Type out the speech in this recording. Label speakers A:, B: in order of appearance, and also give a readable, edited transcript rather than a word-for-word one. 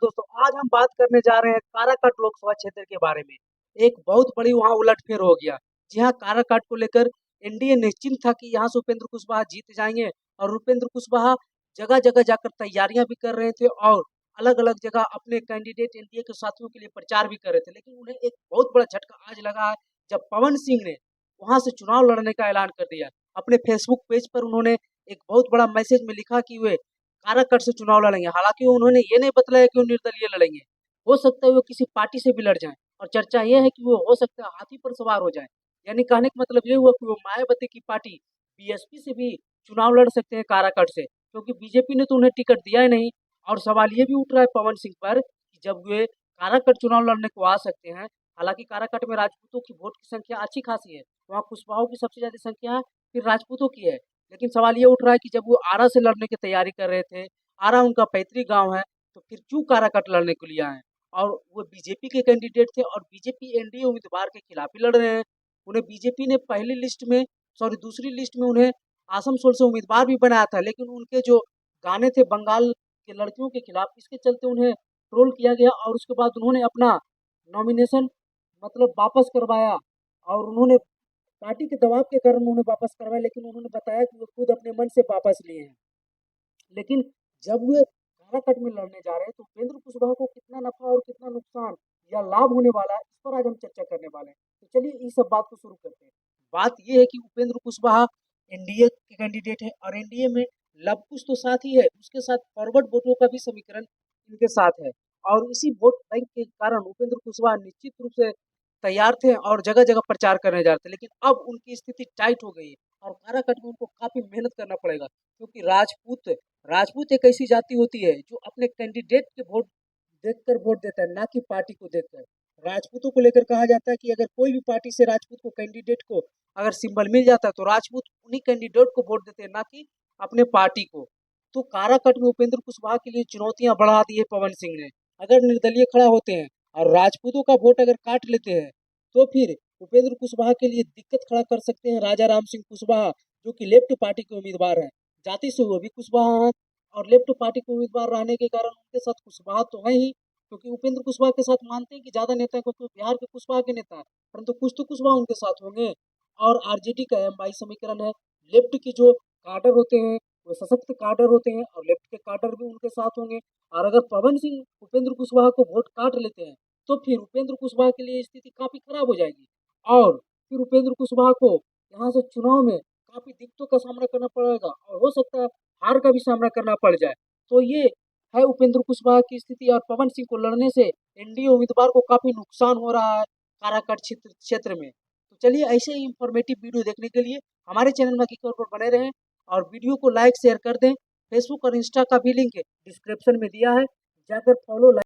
A: दोस्तों, आज हम बात करने जा रहे हैं काराकाट लोकसभा क्षेत्र के बारे में। एक बहुत बड़ी वहाँ उलटफेर हो गया। जी हाँ, काराकाट को लेकर एनडीए निश्चिंत था कि यहाँ से उपेंद्र कुशवाहा जीत जाएंगे और उपेंद्र कुशवाहा जगह-जगह जाकर तैयारियां भी कर रहे थे और अलग-अलग जगह अपने कैंडिडेट एनडीए के साथियों के लिए प्रचार भी कर रहे थे। लेकिन उन्हें एक बहुत बड़ा झटका आज लगा है जब पवन सिंह ने वहां से चुनाव लड़ने का ऐलान कर दिया। अपने फेसबुक पेज पर उन्होंने एक बहुत बड़ा मैसेज में लिखा कि वे काराकट से चुनाव लड़ेंगे। हालांकि उन्होंने ये नहीं बताया कि वो निर्दलीय लड़ेंगे। हो सकता है वो किसी पार्टी से भी लड़ जाएं और चर्चा ये है कि वो हो सकता है हाथी पर सवार हो जाए। यानी कहने का मतलब ये हुआ कि वो मायावती की पार्टी बीएसपी से भी चुनाव लड़ सकते हैं काराकट से, क्योंकि बीजेपी ने तो उन्हें टिकट दिया ही नहीं। और सवाल ये भी उठ रहा है पवन सिंह पर कि जब वे काराकट चुनाव लड़ने को आ सकते हैं, हालांकि काराकट में राजपूतों की वोट की संख्या अच्छी खासी है, वहाँ कुशवाहा की सबसे ज्यादा संख्या है, फिर राजपूतों की है। लेकिन सवाल ये उठ रहा है कि जब वो आरा से लड़ने की तैयारी कर रहे थे, आरा उनका पैतृक गांव है, तो फिर क्यों काराकाट लड़ने के लिए आए? और वो बीजेपी के कैंडिडेट थे और बीजेपी एनडीए उम्मीदवार के खिलाफ ही लड़ रहे हैं। उन्हें बीजेपी ने पहली लिस्ट में, सॉरी दूसरी लिस्ट में उन्हें आसनसोल से उम्मीदवार भी बनाया था, लेकिन उनके जो गाने थे बंगाल के लड़कियों के खिलाफ, इसके चलते उन्हें ट्रोल किया गया और उसके बाद उन्होंने अपना नॉमिनेशन मतलब वापस करवाया। और उन्होंने पार्टी के दबाव के कारण उन्होंने वापस करवाया, लेकिन उन्होंने बताया कि वो खुद अपने मन से वापस लिए हैं। लेकिन जब वे काराकट में लड़ने जा रहे हैं तो उपेंद्र कुशवाहा को कितना नफा और कितना नुकसान या लाभ होने वाला है, इस पर आज हम चर्चा करने वाले हैं। तो चलिए इस सब बात को शुरू करते हैं। बात यह है कि उपेंद्र कुशवाहा एनडीए के कैंडिडेट है और एनडीए में लव कुश तो साथ ही है, उसके साथ फॉरवर्ड वोटों का भी समीकरण इनके साथ है। और इसी वोट बैंक के कारण उपेंद्र कुशवाहा निश्चित रूप से तैयार थे और जगह जगह प्रचार करने जा रहे थे। लेकिन अब उनकी स्थिति टाइट हो गई है और काराकट में उनको काफी मेहनत करना पड़ेगा, क्योंकि राजपूत राजपूत एक ऐसी जाति होती है जो अपने कैंडिडेट के वोट देखकर वोट देता है, ना कि पार्टी को देखकर। राजपूतों को लेकर कहा जाता है कि अगर कोई भी पार्टी से राजपूत को कैंडिडेट को अगर सिंबल मिल जाता है तो राजपूत उन्हीं कैंडिडेट को वोट देते हैं, ना कि अपने पार्टी को। तो काराकट में उपेंद्र कुशवाहा के लिए चुनौतियां बढ़ा दी है पवन सिंह ने। अगर निर्दलीय खड़ा होते हैं और राजपूतों का वोट अगर काट लेते हैं तो फिर उपेंद्र कुशवाहा के लिए दिक्कत खड़ा कर सकते हैं राजा राम सिंह कुशवाहा, जो कि लेफ्ट पार्टी के उम्मीदवार हैं। जाति से वो भी कुशवाहा हैं और लेफ्ट पार्टी के उम्मीदवार रहने के कारण उनके साथ कुशवाहा तो है ही, क्योंकि उपेंद्र कुशवाहा के साथ मानते हैं कि ज्यादा नेता है क्योंकि बिहार के कुशवाहा के नेता है, परंतु कुछ तो कुशवाहा उनके साथ होंगे। और आरजेडी का एमवाई समीकरण है, लेफ्ट के जो कार्डर होते हैं वो सशक्त कार्डर होते हैं और लेफ्ट के कार्डर भी उनके साथ होंगे। और अगर पवन सिंह उपेंद्र कुशवाहा को वोट काट लेते हैं तो फिर उपेंद्र कुशवाहा के लिए स्थिति काफी खराब हो जाएगी और फिर उपेंद्र कुशवाहा को यहाँ से चुनाव में काफी दिक्कतों का सामना करना पड़ेगा और हो सकता है हार का भी सामना करना पड़ जाए। तो ये है उपेंद्र कुशवाहा की स्थिति और पवन सिंह को लड़ने से एनडीए उम्मीदवार को काफी नुकसान हो रहा है काराकाट क्षेत्र में। तो चलिए ऐसे ही इंफॉर्मेटिव वीडियो देखने के लिए हमारे चैनल में पर बने रहें और वीडियो को लाइक शेयर कर दें। फेसबुक और इंस्टा का भी लिंक डिस्क्रिप्शन में दिया है, जाकर फॉलो